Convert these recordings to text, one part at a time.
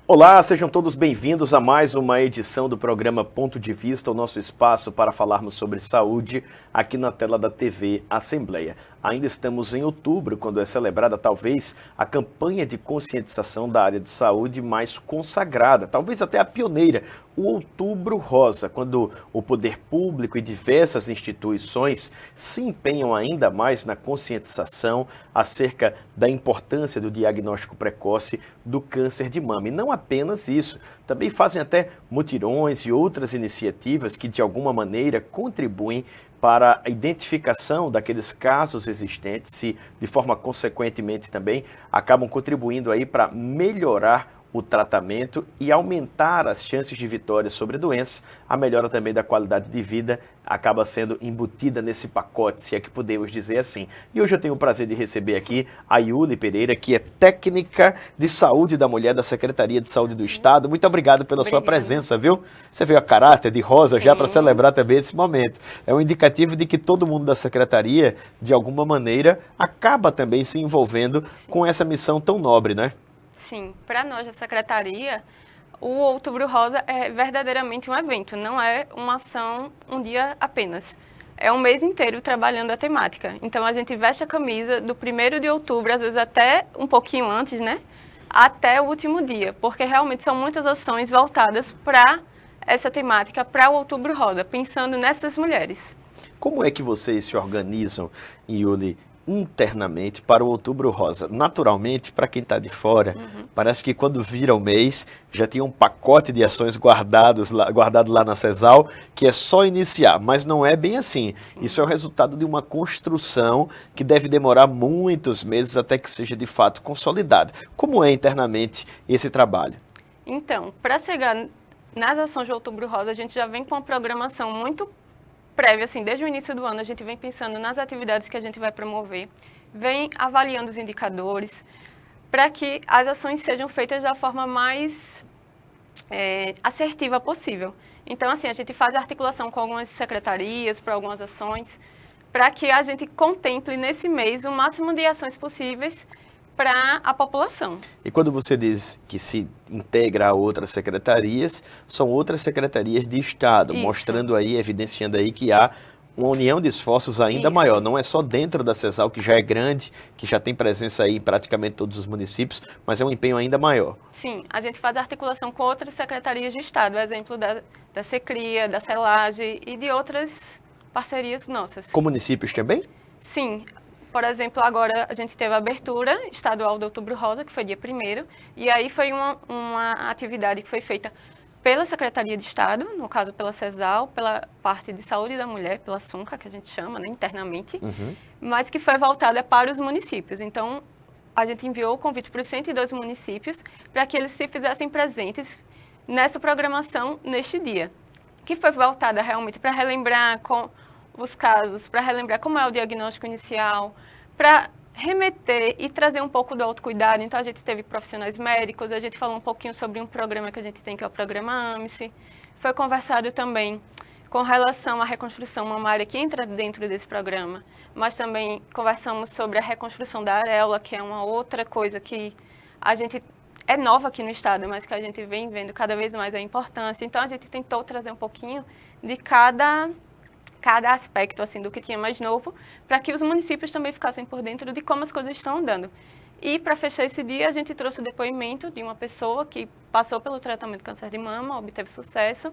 Olá, sejam todos bem-vindos a mais uma edição do programa Ponto de Vista, o nosso espaço para falarmos sobre saúde aqui na tela da TV Assembleia. Ainda estamos em outubro, quando é celebrada talvez a campanha de conscientização da área de saúde mais consagrada, talvez até a pioneira, o Outubro Rosa, quando o poder público e diversas instituições se empenham ainda mais na conscientização acerca da importância do diagnóstico precoce do câncer de mama. E não apenas isso, também fazem até mutirões e outras iniciativas que de alguma maneira contribuem para a identificação daqueles casos existentes e, de forma consequentemente também, acabam contribuindo aí para melhorar o tratamento e aumentar as chances de vitória sobre a doença. A melhora também da qualidade de vida acaba sendo embutida nesse pacote, se é que podemos dizer assim. E hoje eu tenho o prazer de receber aqui a Iuly Pereira, que é técnica de saúde da mulher da Secretaria de Saúde do Estado. Muito obrigado pela sua presença, viu? Você veio a caráter de rosa já para celebrar também esse momento. É um indicativo de que todo mundo da Secretaria, de alguma maneira, acaba também se envolvendo com essa missão tão nobre, né? Sim, para nós da Secretaria, o Outubro Rosa é verdadeiramente um evento, não é uma ação um dia apenas. É um mês inteiro trabalhando a temática. Então a gente veste a camisa do 1º de outubro, às vezes até um pouquinho antes, né? Até o último dia, porque realmente são muitas ações voltadas para essa temática, para o Outubro Rosa, pensando nessas mulheres. Como é que vocês se organizam, Iuly, internamente para o Outubro Rosa? Naturalmente, para quem está de fora, parece que quando vira o mês, já tinha um pacote de ações guardado lá na CESAL, que é só iniciar, mas não é bem assim. Isso é o resultado de uma construção que deve demorar muitos meses até que seja de fato consolidada. Como é internamente esse trabalho? Então, para chegar nas ações de Outubro Rosa, a gente já vem com uma programação muito prévia, assim, desde o início do ano, a gente vem pensando nas atividades que a gente vai promover, vem avaliando os indicadores, para que as ações sejam feitas da forma mais assertiva possível. Então, assim, a gente faz a articulação com algumas secretarias para algumas ações, para que a gente contemple nesse mês o máximo de ações possíveis para a população. E quando você diz que se integra a outras secretarias, são outras secretarias de Estado, Isso. mostrando aí, evidenciando aí que há uma união de esforços ainda maior. Não é só dentro da CESAL, que já é grande, que já tem presença aí em praticamente todos os municípios, mas é um empenho ainda maior. Sim, a gente faz articulação com outras secretarias de Estado, exemplo da Secria, da Celage e de outras parcerias nossas. Com municípios também? Sim. Por exemplo, agora a gente teve a abertura estadual do Outubro Rosa, que foi dia 1º, e aí foi uma atividade que foi feita pela Secretaria de Estado, no caso pela CESAL, pela parte de saúde da mulher, pela SUNCA, que a gente chama, né, internamente, mas que foi voltada para os municípios. Então, a gente enviou o convite para os 102 municípios para que eles se fizessem presentes nessa programação neste dia, que foi voltada realmente para relembrar com os casos, para relembrar como é o diagnóstico inicial, para remeter e trazer um pouco do autocuidado. Então, a gente teve profissionais médicos, a gente falou um pouquinho sobre um programa que a gente tem, que é o programa AMSE. Foi conversado também com relação à reconstrução mamária, que entra dentro desse programa, mas também conversamos sobre a reconstrução da areola, que é uma outra coisa que a gente é nova aqui no estado, mas que a gente vem vendo cada vez mais a importância. Então, a gente tentou trazer um pouquinho de cada aspecto assim do que tinha mais novo, para que os municípios também ficassem por dentro de como as coisas estão andando. E para fechar esse dia, a gente trouxe o depoimento de uma pessoa que passou pelo tratamento de câncer de mama, obteve sucesso,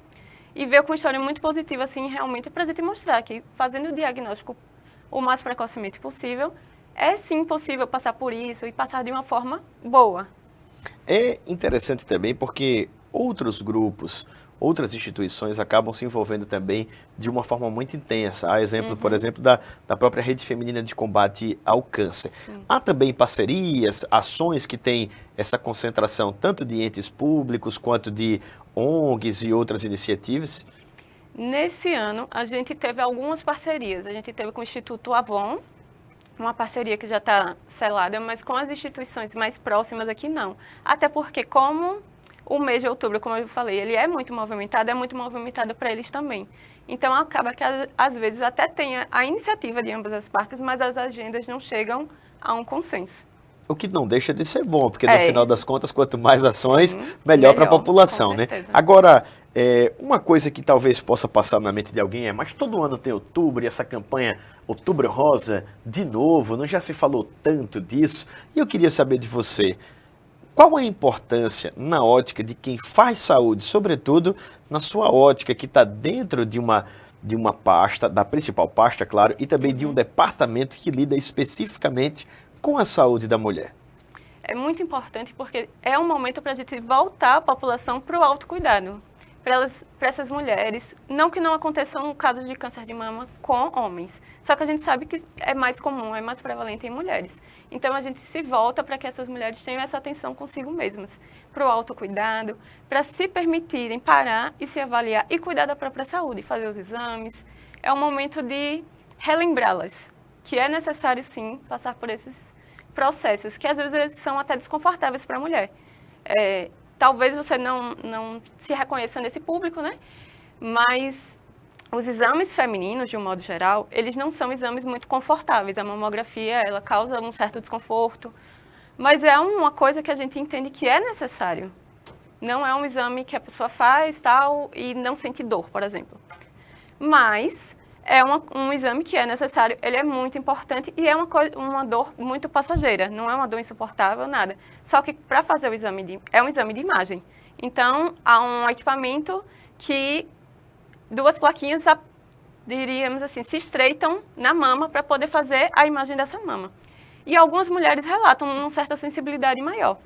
e veio com uma história muito positiva, assim, realmente, para a gente mostrar que fazendo o diagnóstico o mais precocemente possível, é sim possível passar por isso e passar de uma forma boa. É interessante também porque outros grupos, outras instituições acabam se envolvendo também de uma forma muito intensa. Há exemplo, por exemplo, da própria Rede Feminina de Combate ao Câncer. Sim. Há também parcerias, ações que têm essa concentração tanto de entes públicos quanto de ONGs e outras iniciativas? Nesse ano, a gente teve algumas parcerias. A gente teve com o Instituto Avon, uma parceria que já está selada, mas com as instituições mais próximas aqui não. Até porque, como o mês de outubro, como eu falei, ele é muito movimentado para eles também. Então, acaba que, às vezes, até tem a iniciativa de ambas as partes, mas as agendas não chegam a um consenso. O que não deixa de ser bom, porque no É. final das contas, quanto mais ações, Sim, melhor para a melhor, população, com né? certeza. Agora, uma coisa que talvez possa passar na mente de alguém mas todo ano tem outubro e essa campanha Outubro Rosa, de novo, não já se falou tanto disso? E eu queria saber de você, qual a importância na ótica de quem faz saúde, sobretudo na sua ótica que está dentro de uma pasta, da principal pasta, claro, e também de um departamento que lida especificamente com a saúde da mulher? É muito importante porque é um momento para a gente voltar a população para o autocuidado. Para essas mulheres, não que não aconteçam casos de câncer de mama com homens, só que a gente sabe que é mais comum, é mais prevalente em mulheres. Então a gente se volta para que essas mulheres tenham essa atenção consigo mesmas, para o autocuidado, para se permitirem parar e se avaliar e cuidar da própria saúde, fazer os exames. É um momento de relembrá-las, que é necessário sim passar por esses processos, que às vezes são até desconfortáveis para a mulher. Talvez você não se reconheça nesse público, né? Mas os exames femininos, de um modo geral, eles não são exames muito confortáveis. A mamografia, ela causa um certo desconforto, mas é uma coisa que a gente entende que é necessário. Não é um exame que a pessoa faz tal e não sente dor, por exemplo. Mas é um exame que é necessário, ele é muito importante e é uma dor muito passageira, não é uma dor insuportável, nada. Só que para fazer o exame, é um exame de imagem. Então, há um equipamento que duas plaquinhas, diríamos assim, se estreitam na mama para poder fazer a imagem dessa mama. E algumas mulheres relatam uma certa sensibilidade maior.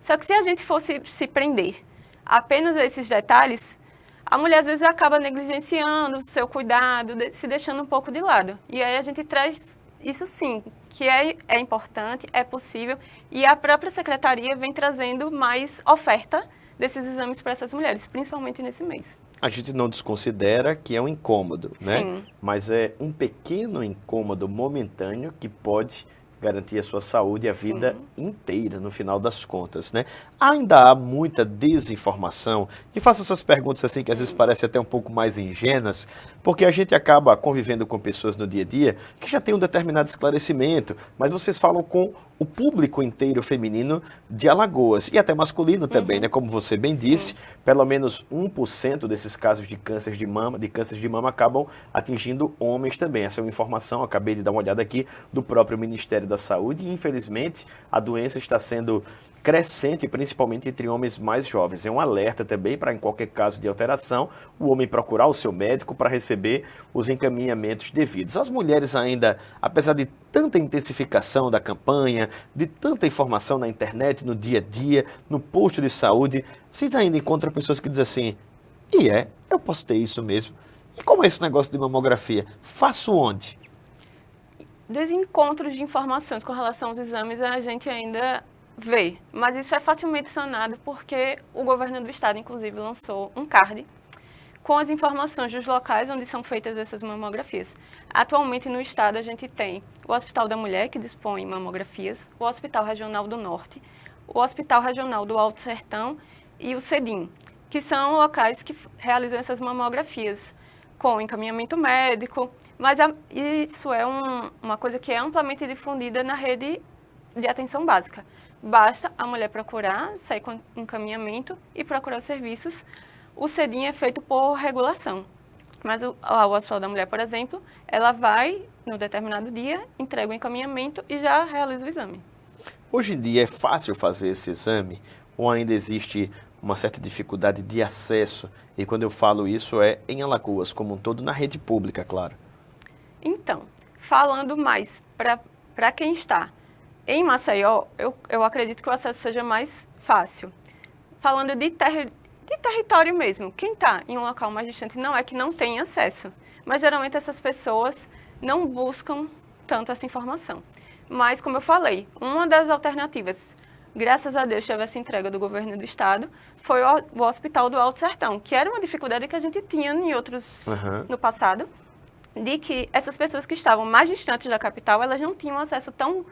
Só que se a gente fosse se prender apenas a esses detalhes, a mulher às vezes acaba negligenciando o seu cuidado, se deixando um pouco de lado. E aí a gente traz isso sim, que é importante, é possível, e a própria secretaria vem trazendo mais oferta desses exames para essas mulheres, principalmente nesse mês. A gente não desconsidera que é um incômodo, né? Sim. Mas é um pequeno incômodo momentâneo que pode garantir a sua saúde e a vida inteira, no final das contas, né? Ainda há muita desinformação, e faço essas perguntas assim que às vezes parecem até um pouco mais ingênuas, porque a gente acaba convivendo com pessoas no dia a dia que já têm um determinado esclarecimento, mas vocês falam com o público inteiro feminino de Alagoas, e até masculino também, né? Como você bem disse, pelo menos 1% desses casos de câncer de mama acabam atingindo homens também. Essa é uma informação, acabei de dar uma olhada aqui, do próprio Ministério da Saúde, e infelizmente a doença está sendo crescente, principalmente entre homens mais jovens. É um alerta também para, em qualquer caso de alteração, o homem procurar o seu médico para receber os encaminhamentos devidos. As mulheres ainda, apesar de tanta intensificação da campanha, de tanta informação na internet, no dia a dia, no posto de saúde, vocês ainda encontram pessoas que dizem assim, eu posso ter isso mesmo. E como é esse negócio de mamografia? Faço onde? Desencontros de informações com relação aos exames a gente ainda vê, mas isso é facilmente sanado porque o governo do estado, inclusive, lançou um card com as informações dos locais onde são feitas essas mamografias. Atualmente no estado a gente tem o Hospital da Mulher, que dispõe mamografias, o Hospital Regional do Norte, o Hospital Regional do Alto Sertão e o CEDIM, que são locais que realizam essas mamografias com encaminhamento médico, mas isso é uma coisa que é amplamente difundida na rede de atenção básica. Basta a mulher procurar, sair com encaminhamento e procurar os serviços. O CEDIM é feito por regulação. Mas o Hospital da Mulher, por exemplo, ela vai, no determinado dia, entrega o encaminhamento e já realiza o exame. Hoje em dia é fácil fazer esse exame ou ainda existe uma certa dificuldade de acesso? E quando eu falo isso é em Alagoas, como um todo, na rede pública, claro. Então, falando mais para quem está em Maceió, eu acredito que o acesso seja mais fácil. Falando de território mesmo, quem está em um local mais distante não é que não tem acesso, mas geralmente essas pessoas não buscam tanto essa informação. Mas, como eu falei, uma das alternativas, graças a Deus, teve essa entrega do governo do estado, foi o Hospital do Alto Sertão, que era uma dificuldade que a gente tinha em outros no passado, de que essas pessoas que estavam mais distantes da capital, elas não tinham acesso tão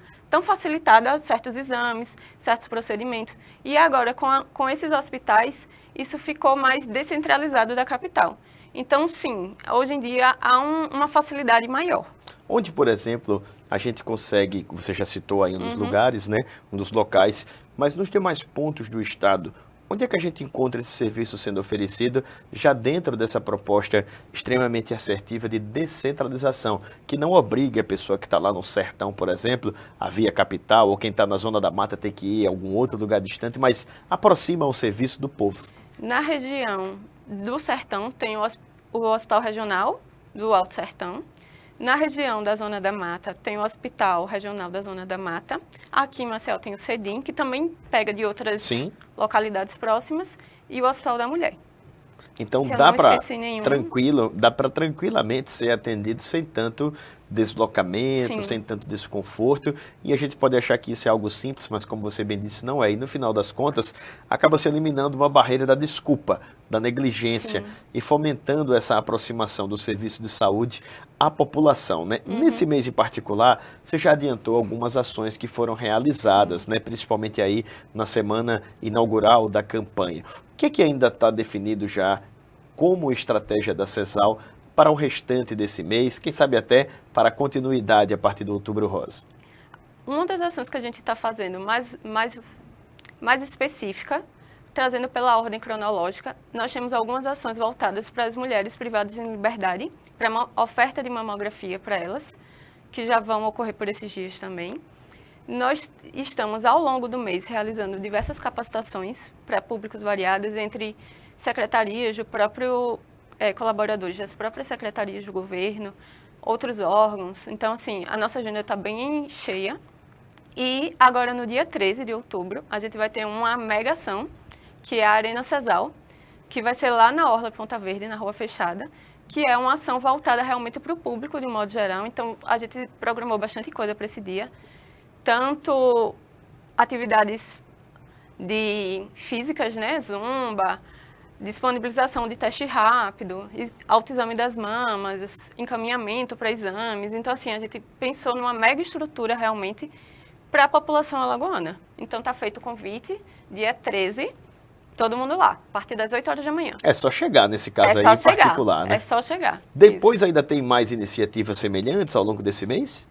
facilitado a certos exames, certos procedimentos. E agora, com esses hospitais, isso ficou mais descentralizado da capital. Então, sim, hoje em dia há uma facilidade maior. onde, por exemplo, a gente consegue, você já citou aí um dos lugares, né, um dos locais, mas nos demais pontos do estado, onde é que a gente encontra esse serviço sendo oferecido já dentro dessa proposta extremamente assertiva de descentralização, que não obriga a pessoa que está lá no sertão, por exemplo, a via capital, ou quem está na zona da mata ter que ir a algum outro lugar distante, mas aproxima o serviço do povo? Na região do Sertão tem o Hospital Regional do Alto Sertão. Na região da Zona da Mata tem o Hospital Regional da Zona da Mata. Aqui em Maceió tem o CEDIM, que também pega de outras localidades próximas, e o Hospital da Mulher. Então dá para tranquilamente ser atendido sem tanto deslocamento, sem tanto desconforto, e a gente pode achar que isso é algo simples, mas como você bem disse, não é. E no final das contas, acaba se eliminando uma barreira da desculpa, da negligência, e fomentando essa aproximação do serviço de saúde à população, né? Nesse mês em particular, você já adiantou algumas ações que foram realizadas, né? Principalmente aí na semana inaugural da campanha. O que ainda está definido já como estratégia da CESAL para o restante desse mês, quem sabe até para a continuidade a partir do Outubro Rosa? Uma das ações que a gente está fazendo mais específica, trazendo pela ordem cronológica, nós temos algumas ações voltadas para as mulheres privadas de liberdade, para uma oferta de mamografia para elas, que já vão ocorrer por esses dias também. Nós estamos, ao longo do mês, realizando diversas capacitações para públicos variados, entre secretarias, do próprio colaboradores das próprias secretarias do governo, outros órgãos. Então, assim, a nossa agenda está bem cheia. E agora, no dia 13 de outubro, a gente vai ter uma mega ação, que é a Arena CESAL, que vai ser lá na Orla Ponta Verde, na Rua Fechada, que é uma ação voltada realmente para o público, de modo geral. Então, a gente programou bastante coisa para esse dia. Tanto atividades físicas, né, zumba, disponibilização de teste rápido, autoexame das mamas, encaminhamento para exames. Então, assim, a gente pensou numa mega estrutura realmente para a população alagoana. Então, está feito o convite, dia 13, todo mundo lá, a partir das 8 horas da manhã. É só chegar nesse caso aí em particular, né? É só chegar. Depois isso. Ainda tem mais iniciativas semelhantes ao longo desse mês?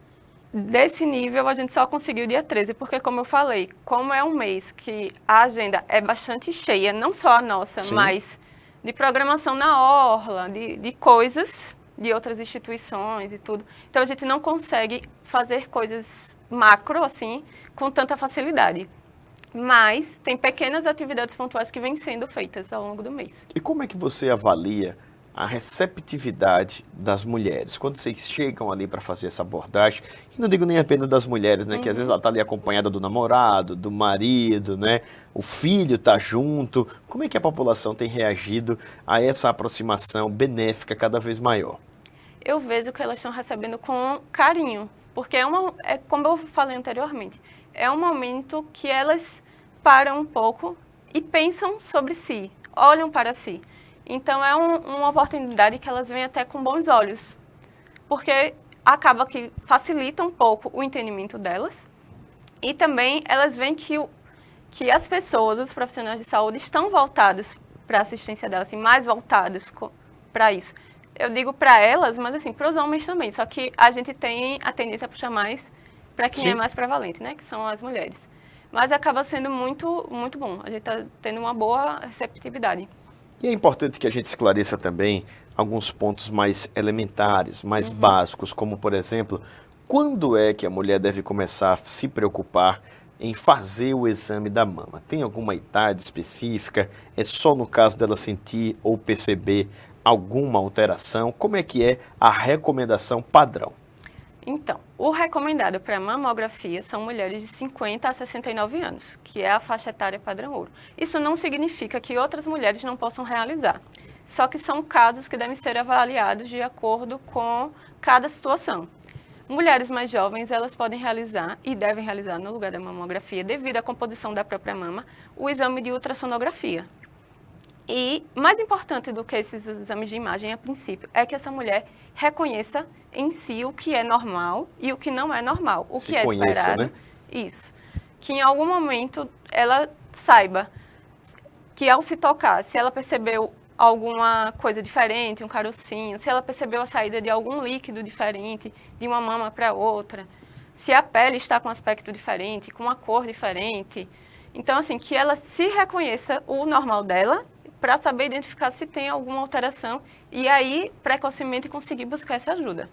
Desse nível, a gente só conseguiu dia 13, porque, como eu falei, como é um mês que a agenda é bastante cheia, não só a nossa, mas de programação na orla, de coisas de outras instituições e tudo. Então, a gente não consegue fazer coisas macro, assim, com tanta facilidade. Mas tem pequenas atividades pontuais que vêm sendo feitas ao longo do mês. E como é que você avalia a receptividade das mulheres, quando vocês chegam ali para fazer essa abordagem, e não digo nem apenas das mulheres, né, que às vezes ela está ali acompanhada do namorado, do marido, né, o filho está junto, como é que a população tem reagido a essa aproximação benéfica cada vez maior? Eu vejo que elas estão recebendo com carinho, porque como eu falei anteriormente, é um momento que elas param um pouco e pensam sobre si, olham para si. Então, é uma oportunidade que elas veem até com bons olhos, porque acaba que facilita um pouco o entendimento delas e também elas veem que as pessoas, os profissionais de saúde, estão voltados para a assistência delas, assim, mais voltados para isso. Eu digo para elas, mas assim, para os homens também, só que a gente tem a tendência a puxar mais para quem é mais prevalente, né, que são as mulheres. Mas acaba sendo muito, muito bom, a gente está tendo uma boa receptividade. E é importante que a gente esclareça também alguns pontos mais elementares, mais básicos, como, por exemplo, quando é que a mulher deve começar a se preocupar em fazer o exame da mama? Tem alguma idade específica? É só no caso dela sentir ou perceber alguma alteração? Como é que é a recomendação padrão? Então, o recomendado para mamografia são mulheres de 50 a 69 anos, que é a faixa etária padrão ouro. Isso não significa que outras mulheres não possam realizar, só que são casos que devem ser avaliados de acordo com cada situação. Mulheres mais jovens, elas podem realizar e devem realizar no lugar da mamografia, devido à composição da própria mama, o exame de ultrassonografia. E mais importante do que esses exames de imagem, a princípio, é que essa mulher reconheça em si o que é normal e o que não é normal, o que é esperado. Né? Isso. Que em algum momento ela saiba que ao se tocar, se ela percebeu alguma coisa diferente, um carocinho, se ela percebeu a saída de algum líquido diferente de uma mama para outra, se a pele está com um aspecto diferente, com uma cor diferente. Então, assim, que ela se reconheça o normal dela para saber identificar se tem alguma alteração e aí, precocemente, conseguir buscar essa ajuda.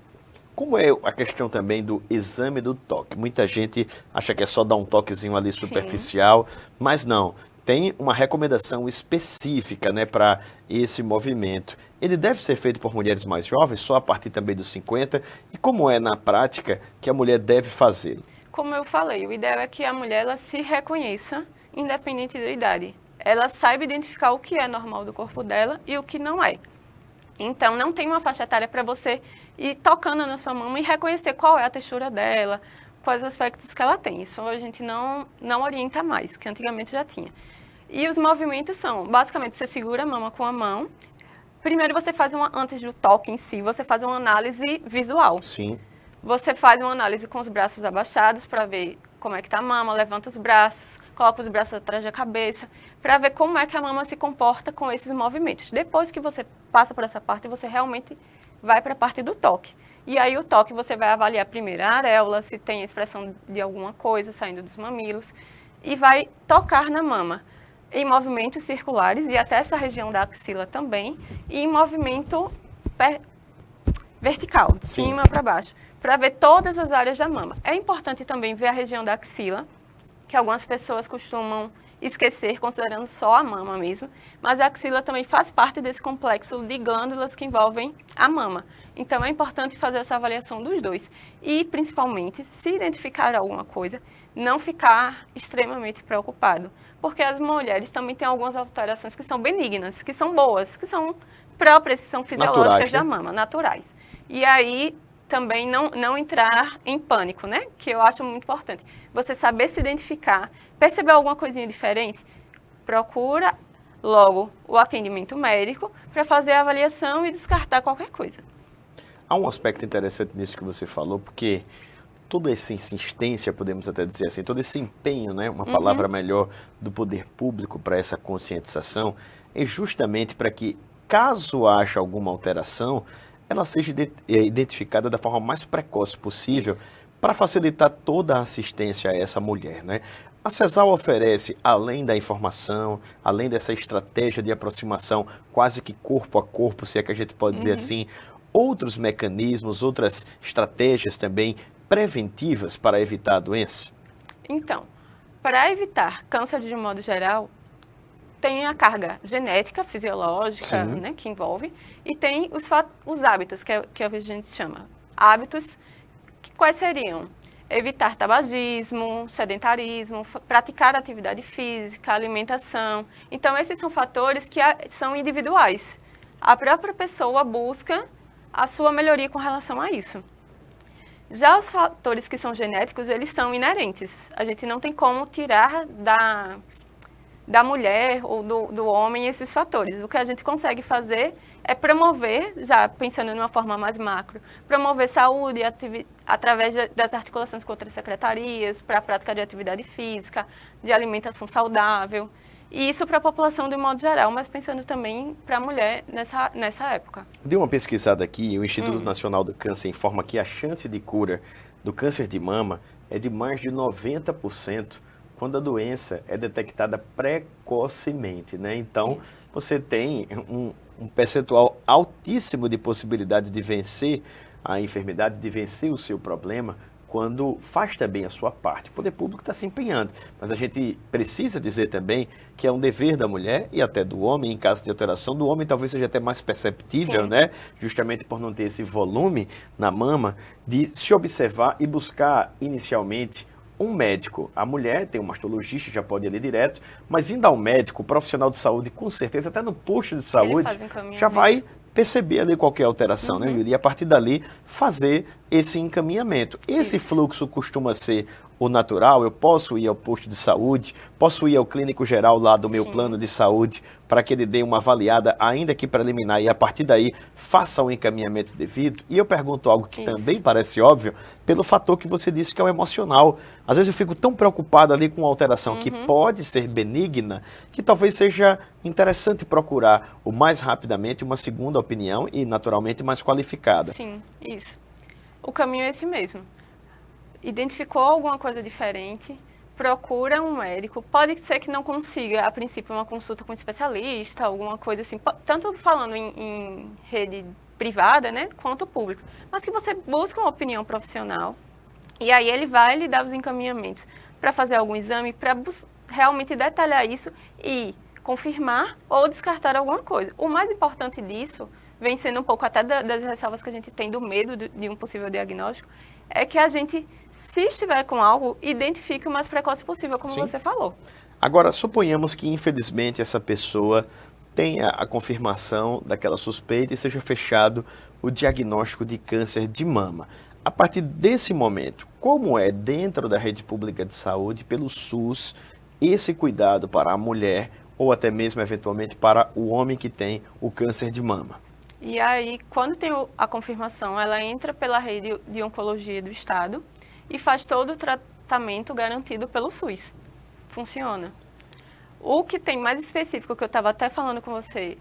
Como é a questão também do exame do toque? Muita gente acha que é só dar um toquezinho ali superficial, mas não. Tem uma recomendação específica, né, para esse movimento. Ele deve ser feito por mulheres mais jovens, só a partir também dos 50? E como é na prática que a mulher deve fazê-lo? Como eu falei, o ideal é que a mulher ela se reconheça, independente da idade. Ela saiba identificar o que é normal do corpo dela e o que não é. Então, não tem uma faixa etária para você ir tocando na sua mama e reconhecer qual é a textura dela, quais aspectos que ela tem. Isso a gente não orienta mais, que antigamente já tinha. E os movimentos são, basicamente, você segura a mama com a mão. Primeiro você faz antes do toque em si, você faz uma análise visual. Sim. Você faz uma análise com os braços abaixados para ver como é que está a mama, levanta os braços, coloca os braços atrás da cabeça, para ver como é que a mama se comporta com esses movimentos. Depois que você passa por essa parte, você realmente vai para a parte do toque. E aí o toque você vai avaliar primeiro a areola, se tem expressão de alguma coisa saindo dos mamilos, e vai tocar na mama em movimentos circulares e até essa região da axila também, e em movimento vertical, de cima para baixo, para ver todas as áreas da mama. É importante também ver a região da axila, que algumas pessoas costumam esquecer, considerando só a mama mesmo, mas a axila também faz parte desse complexo de glândulas que envolvem a mama. Então, é importante fazer essa avaliação dos dois. E, principalmente, se identificar alguma coisa, não ficar extremamente preocupado, porque as mulheres também têm algumas alterações que são benignas, que são boas, que são próprias, que são fisiológicas naturais, da mama, naturais. E aí, também não entrar em pânico, né? Que eu acho muito importante. Você saber se identificar, perceber alguma coisinha diferente, procura logo o atendimento médico para fazer a avaliação e descartar qualquer coisa. Há um aspecto interessante nisso que você falou, porque toda essa insistência, podemos até dizer assim, todo esse empenho, né, uma palavra melhor, do poder público para essa conscientização, é justamente para que, caso haja alguma alteração, ela seja identificada da forma mais precoce possível para facilitar toda a assistência a essa mulher, né? A CESAL oferece, além da informação, além dessa estratégia de aproximação quase que corpo a corpo, se é que a gente pode dizer assim, outros mecanismos, outras estratégias também preventivas para evitar a doença? Então, para evitar câncer de modo geral, tem a carga genética, fisiológica, né, que envolve, e tem os hábitos, que a gente chama. Hábitos, quais seriam? Evitar tabagismo, sedentarismo, praticar atividade física, alimentação. Então, esses são fatores que são individuais. A própria pessoa busca a sua melhoria com relação a isso. Já os fatores que são genéticos, eles são inerentes. A gente não tem como tirar da mulher ou do homem esses fatores. O que a gente consegue fazer é promover, já pensando de uma forma mais macro, promover saúde através das articulações com outras secretarias, para a prática de atividade física, de alimentação saudável. E isso para a população de um modo geral, mas pensando também para a mulher nessa época. Dei uma pesquisada aqui, o Instituto Nacional do Câncer informa que a chance de cura do câncer de mama é de mais de 90%. Quando a doença é detectada precocemente, né? Então, você tem um percentual altíssimo de possibilidade de vencer a enfermidade, de vencer o seu problema, quando faz também a sua parte. O poder público está se empenhando, mas a gente precisa dizer também que é um dever da mulher e até do homem, em caso de alteração, do homem talvez seja até mais perceptível, né? Justamente por não ter esse volume na mama, de se observar e buscar inicialmente um médico. A mulher tem um mastologista, já pode ir ali direto, mas indo ao médico, o profissional de saúde, com certeza, até no posto de saúde, já vai perceber ali qualquer alteração, né? E a partir dali fazer esse encaminhamento. Esse fluxo costuma ser o natural, eu posso ir ao posto de saúde, posso ir ao clínico geral lá do meu Sim. plano de saúde para que ele dê uma avaliada, ainda que preliminar, e a partir daí faça o encaminhamento devido. E eu pergunto algo que Isso. também parece óbvio, pelo fator que você disse que é o emocional. Às vezes eu fico tão preocupado ali com uma alteração que pode ser benigna, que talvez seja interessante procurar o mais rapidamente uma segunda opinião e naturalmente mais qualificada. Sim, isso. O caminho é esse mesmo. Identificou alguma coisa diferente, procura um médico. Pode ser que não consiga, a princípio, uma consulta com um especialista, alguma coisa assim, tanto falando em rede privada, né, quanto pública. Mas que você busque uma opinião profissional e aí ele vai lhe dar os encaminhamentos para fazer algum exame, para realmente detalhar isso e confirmar ou descartar alguma coisa. O mais importante disso, vem sendo um pouco até das ressalvas que a gente tem do medo de um possível diagnóstico, é que a gente, se estiver com algo, identifique o mais precoce possível, como Sim. você falou. Agora, suponhamos que, infelizmente, essa pessoa tenha a confirmação daquela suspeita e seja fechado o diagnóstico de câncer de mama. A partir desse momento, como é dentro da rede pública de saúde, pelo SUS, esse cuidado para a mulher ou até mesmo, eventualmente, para o homem que tem o câncer de mama? E aí, quando tem a confirmação, ela entra pela rede de oncologia do Estado e faz todo o tratamento garantido pelo SUS. Funciona. O que tem mais específico, que eu estava até falando com você,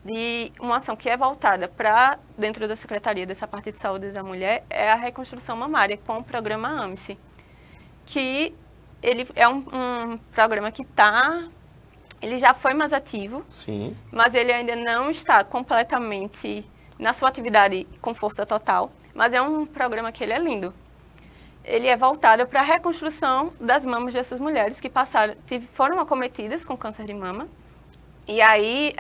de uma ação que é voltada para dentro da Secretaria dessa parte de saúde da mulher, é a reconstrução mamária com o programa AMSE, que ele é um programa que ele já foi mais ativo, Sim. mas ele ainda não está completamente na sua atividade com força total, mas é um programa que ele é lindo. Ele é voltado para a reconstrução das mamas dessas mulheres que foram acometidas com câncer de mama, e aí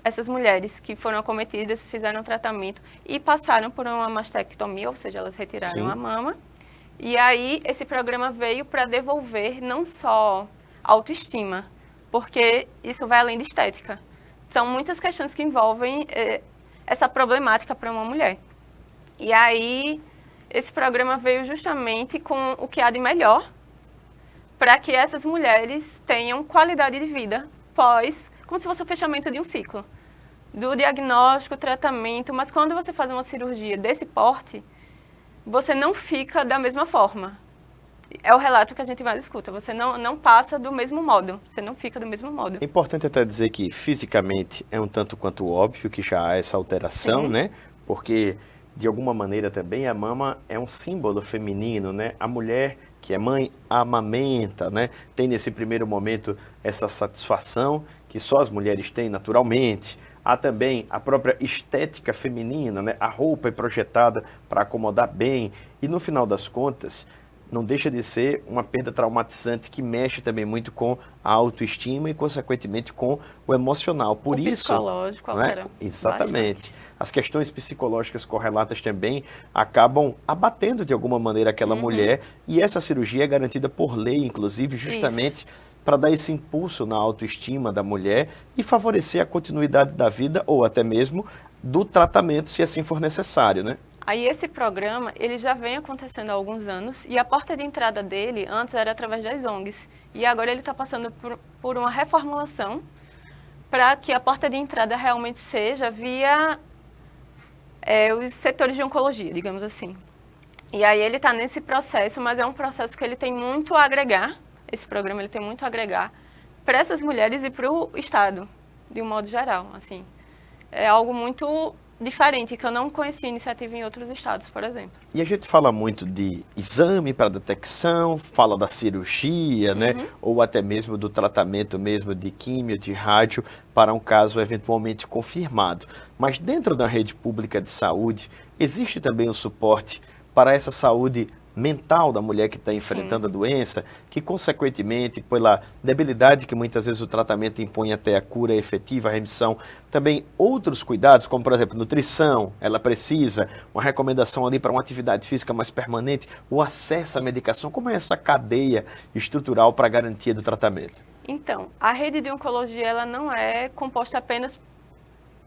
essas mulheres que foram acometidas fizeram tratamento e passaram por uma mastectomia, ou seja, elas retiraram Sim. a mama, e aí esse programa veio para devolver não só autoestima, porque isso vai além de estética. São muitas questões que envolvem essa problemática para uma mulher. E aí, esse programa veio justamente com o que há de melhor para que essas mulheres tenham qualidade de vida como se fosse o fechamento de um ciclo. Do diagnóstico, tratamento, mas quando você faz uma cirurgia desse porte, você não fica da mesma forma. É o relato que a gente mais escuta. Você não passa do mesmo modo. Você não fica do mesmo modo. É importante até dizer que fisicamente é um tanto quanto óbvio que já há essa alteração, Sim. né? Porque, de alguma maneira também, a mama é um símbolo feminino, né? A mulher que é mãe amamenta, né? Tem nesse primeiro momento essa satisfação que só as mulheres têm naturalmente. Há também a própria estética feminina, né? A roupa é projetada para acomodar bem. E no final das contas, não deixa de ser uma perda traumatizante que mexe também muito com a autoestima e, consequentemente, com o emocional. Por isso, psicológico não é? altera Exatamente. As questões psicológicas correlatas também acabam abatendo de alguma maneira aquela mulher, e essa cirurgia é garantida por lei, inclusive, justamente para dar esse impulso na autoestima da mulher e favorecer a continuidade da vida ou até mesmo do tratamento, se assim for necessário, né? Aí esse programa, ele já vem acontecendo há alguns anos e a porta de entrada dele antes era através das ONGs. E agora ele está passando por uma reformulação para que a porta de entrada realmente seja via os setores de oncologia, digamos assim. E aí ele está nesse processo, mas é um processo que ele tem muito a agregar, esse programa ele tem muito a agregar para essas mulheres e para o Estado, de um modo geral, assim. É algo muito diferente, que eu não conhecia iniciativa em outros estados, por exemplo. E a gente fala muito de exame para detecção, fala da cirurgia, né? Ou até mesmo do tratamento mesmo de químio, de rádio, para um caso eventualmente confirmado. Mas dentro da rede pública de saúde, existe também um suporte para essa saúde mental da mulher que está enfrentando a doença, que consequentemente, pela debilidade que muitas vezes o tratamento impõe até a cura efetiva, a remissão, também outros cuidados, como por exemplo, nutrição, ela precisa, uma recomendação ali para uma atividade física mais permanente, o acesso à medicação, como é essa cadeia estrutural para a garantia do tratamento? Então, a rede de oncologia, ela não é composta apenas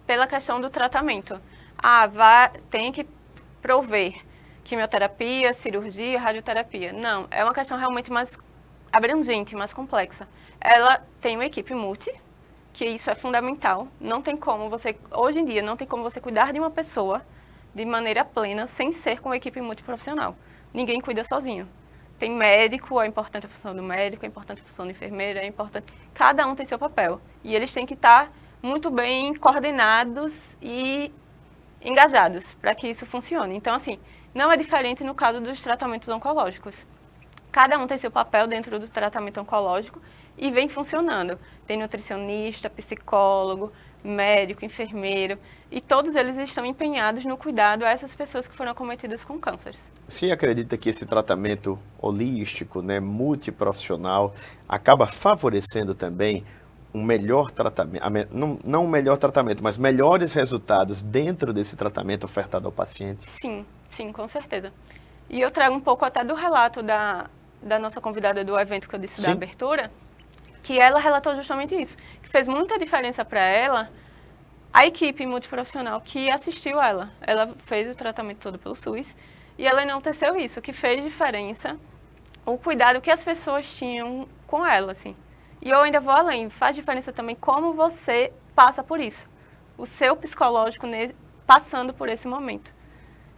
pela questão do tratamento. Tem que prover quimioterapia, cirurgia, radioterapia. Não, é uma questão realmente mais abrangente, mais complexa. Ela tem uma equipe multi, que isso é fundamental. Não tem como você, hoje em dia, não tem como você cuidar de uma pessoa de maneira plena sem ser com uma equipe multiprofissional. Ninguém cuida sozinho. Tem médico, é importante a função do médico, é importante a função do enfermeiro, é importante... Cada um tem seu papel. E eles têm que estar muito bem coordenados e engajados para que isso funcione. Então, assim, não é diferente no caso dos tratamentos oncológicos. Cada um tem seu papel dentro do tratamento oncológico e vem funcionando. Tem nutricionista, psicólogo, médico, enfermeiro, e todos eles estão empenhados no cuidado a essas pessoas que foram acometidas com cânceres. Você acredita que esse tratamento holístico, né, multiprofissional, acaba favorecendo também um melhor tratamento, não um melhor tratamento, mas melhores resultados dentro desse tratamento ofertado ao paciente? Sim, sim, com certeza. E eu trago um pouco até do relato da nossa convidada do evento que eu disse da abertura, que ela relatou justamente isso, que fez muita diferença para ela a equipe multiprofissional que assistiu ela. Ela fez o tratamento todo pelo SUS e ela enalteceu isso, que fez diferença o cuidado que as pessoas tinham com ela, assim. E eu ainda vou além, faz diferença também como você passa por isso. O seu psicológico passando por esse momento.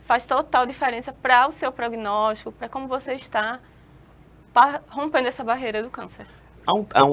Faz total diferença para o seu prognóstico, para como você está rompendo essa barreira do câncer.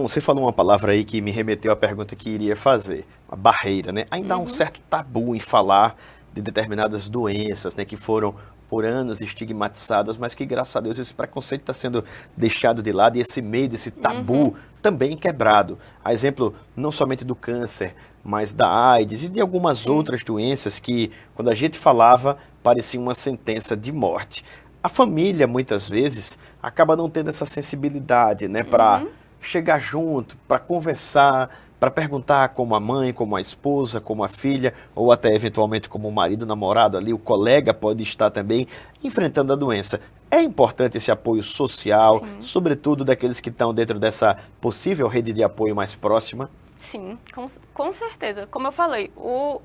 Você falou uma palavra aí que me remeteu à pergunta que iria fazer, a barreira, né? Ainda há um certo tabu em falar de determinadas doenças, né, que foram por anos estigmatizadas, mas que, graças a Deus, esse preconceito está sendo deixado de lado e esse medo, esse tabu também quebrado. A exemplo, não somente do câncer, mas da AIDS e de algumas outras doenças que, quando a gente falava, parecia uma sentença de morte. A família, muitas vezes, acaba não tendo essa sensibilidade, né, para chegar junto, para conversar, para perguntar como a mãe, como a esposa, como a filha, ou até eventualmente como o marido, o namorado ali, o colega pode estar também enfrentando a doença. É importante esse apoio social, sobretudo daqueles que estão dentro dessa possível rede de apoio mais próxima? Sim, com certeza. Como eu falei, o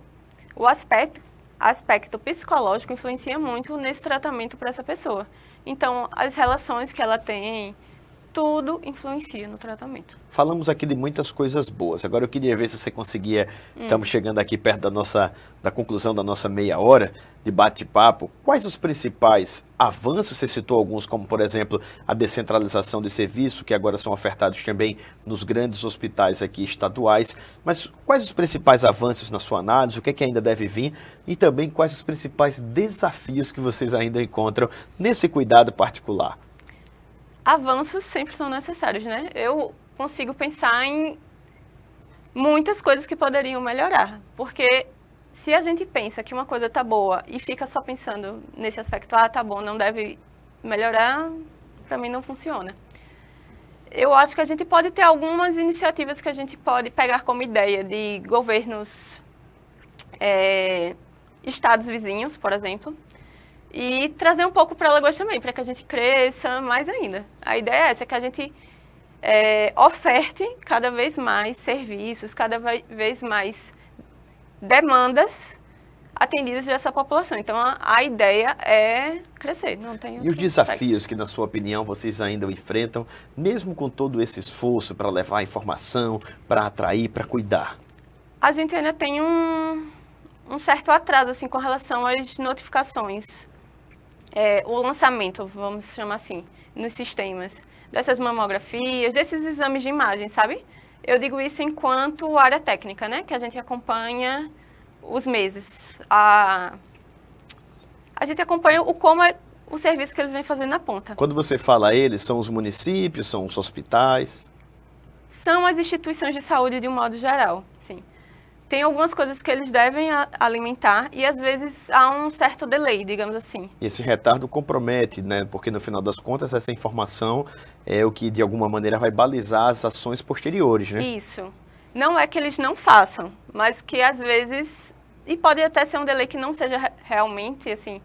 aspecto psicológico influencia muito nesse tratamento para essa pessoa. Então, as relações que ela tem, tudo influencia no tratamento. Falamos aqui de muitas coisas boas. Agora eu queria ver se você conseguia, estamos chegando aqui perto da conclusão da nossa meia hora de bate-papo. Quais os principais avanços? Você citou alguns, como por exemplo, a descentralização de serviço, que agora são ofertados também nos grandes hospitais aqui estaduais. Mas quais os principais avanços na sua análise? O que é que ainda deve vir? E também quais os principais desafios que vocês ainda encontram nesse cuidado particular? Avanços sempre são necessários, né? Eu consigo pensar em muitas coisas que poderiam melhorar, porque se a gente pensa que uma coisa tá boa e fica só pensando nesse aspecto, tá bom, não deve melhorar, para mim não funciona. Eu acho que a gente pode ter algumas iniciativas que a gente pode pegar como ideia de governos, estados vizinhos, por exemplo, e trazer um pouco para Alagoas também, para que a gente cresça mais ainda. A ideia é essa, que a gente oferte cada vez mais serviços, cada vez mais demandas atendidas dessa população. Então, a ideia é crescer. Não tem E os desafios que, na sua opinião, vocês ainda enfrentam, mesmo com todo esse esforço para levar informação, para atrair, para cuidar? A gente ainda tem um certo atraso assim, com relação às notificações. O lançamento, vamos chamar assim, nos sistemas, dessas mamografias, desses exames de imagem, sabe? Eu digo isso enquanto área técnica, né? Que a gente acompanha os meses. A gente acompanha o serviço que eles vêm fazendo na ponta. Quando você fala eles, são os municípios, são os hospitais? São as instituições de saúde de um modo geral, sim. Tem algumas coisas que eles devem alimentar e, às vezes, há um certo delay, digamos assim. E esse retardo compromete, né? Porque, no final das contas, essa informação é o que, de alguma maneira, vai balizar as ações posteriores, né? Isso. Não é que eles não façam, mas que, às vezes... E pode até ser um delay que não seja realmente, assim,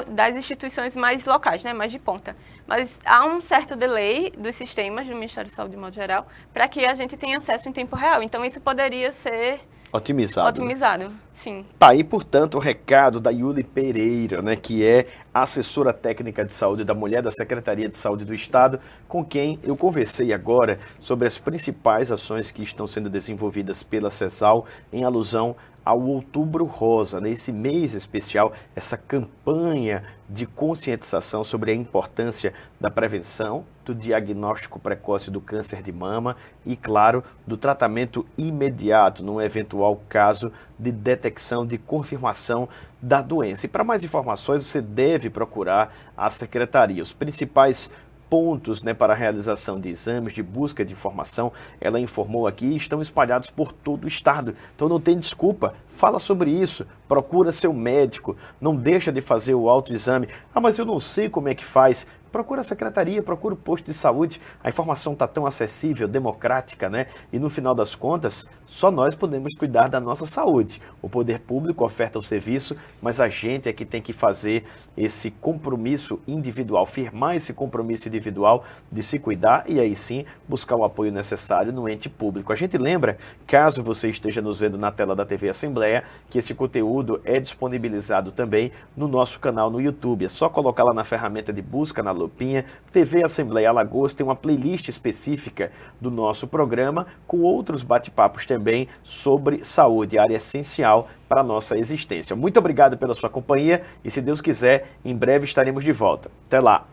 das instituições mais locais, né? Mais de ponta. Mas há um certo delay dos sistemas do Ministério da Saúde, de modo geral, para que a gente tenha acesso em tempo real. Então, isso poderia ser Otimizado. Otimizado, sim. Tá aí, portanto, o recado da Yuli Pereira, né, que é assessora técnica de saúde da mulher da Secretaria de Saúde do Estado, com quem eu conversei agora sobre as principais ações que estão sendo desenvolvidas pela CESAL em alusão ao Outubro Rosa, nesse mês especial, essa campanha de conscientização sobre a importância da prevenção, do diagnóstico precoce do câncer de mama e, claro, do tratamento imediato num eventual caso de detecção, de confirmação da doença. E para mais informações, você deve procurar a Secretaria. Os principais pontos, né, para a realização de exames, de busca de informação, ela informou aqui, estão espalhados por todo o estado. Então não tem desculpa, fala sobre isso, procura seu médico, não deixa de fazer o autoexame. Ah, mas eu não sei como é que faz. Procura a secretaria, procura o posto de saúde, a informação está tão acessível, democrática, né? E no final das contas, só nós podemos cuidar da nossa saúde. O poder público oferta o serviço, mas a gente é que tem que fazer esse compromisso individual, firmar esse compromisso individual de se cuidar e aí sim buscar o apoio necessário no ente público. A gente lembra, caso você esteja nos vendo na tela da TV Assembleia, que esse conteúdo é disponibilizado também no nosso canal no YouTube. É só colocar lá na ferramenta de busca, na lupinha, TV Assembleia Alagoas, tem uma playlist específica do nosso programa com outros bate-papos também sobre saúde, área essencial para a nossa existência. Muito obrigado pela sua companhia e, se Deus quiser, em breve estaremos de volta. Até lá!